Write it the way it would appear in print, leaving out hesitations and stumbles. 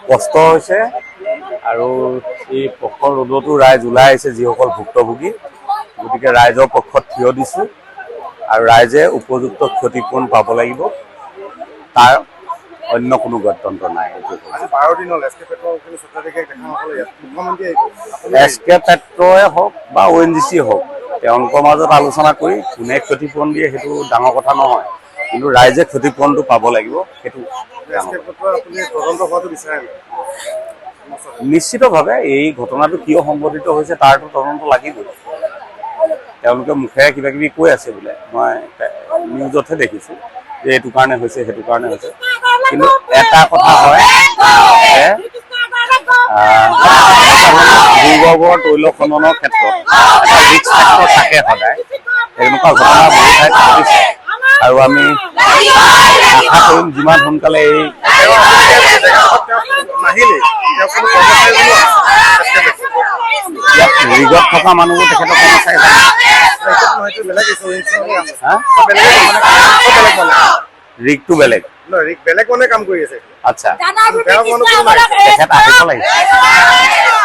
কষ্ট হৈছে আৰু এই প্ৰখৰ ৰ'দতো ৰাইজ ওলাই আহিছে যিসকল ভুক্তভোগী গতিকে ৰাইজৰ পক্ষত থিয় দিছোঁ আৰু ৰাইজে উপযুক্ত ক্ষতিপূৰণ পাব লাগিব তাৰ অন্য কোনো গত্যন্তৰ নাই এছকে পেট্ৰয়ে হওক বা ONGC হওক তেওঁলোকৰ মাজত আলোচনা কৰি কোনে ক্ষতিপূৰণ দিয়ে সেইটো ডাঙৰ কথা নহয় কিন্তু ৰাইজে ক্ষতিপূৰণটো পাব লাগিব সেইটো নিশ্চিতভাৱে এই ঘটনাটো কিয় সংঘটিত হৈছে তাৰতো তদন্ত লাগিবই তেওঁলোকে মুখেৰে কিবা কিবি কৈ আছে বোলে মই নিউজতহে দেখিছোঁ যে এইটো কাৰণে হৈছে সেইটো কাৰণে হৈছে কিন্তু এটা কথা হয় ভূগৰ্ভৰ তৈল খননৰ ক্ষেত্ৰত এটা ৰিস্ক ফেক্টৰ থাকে সদায় এনেকুৱা ঘটনা বহু ঠাইত ঘটিছে আৰু আমি আশা কৰিম যিমান সোনকালে এই ইয়াত ৰিগত থকা মানুহবোৰ তেখেতৰ কৰ্মচাৰী ৰিগটো বেলেগ বেলেগ মানে কাম কৰি আছে আচ্ছা তেখেত আহিব লাগিছে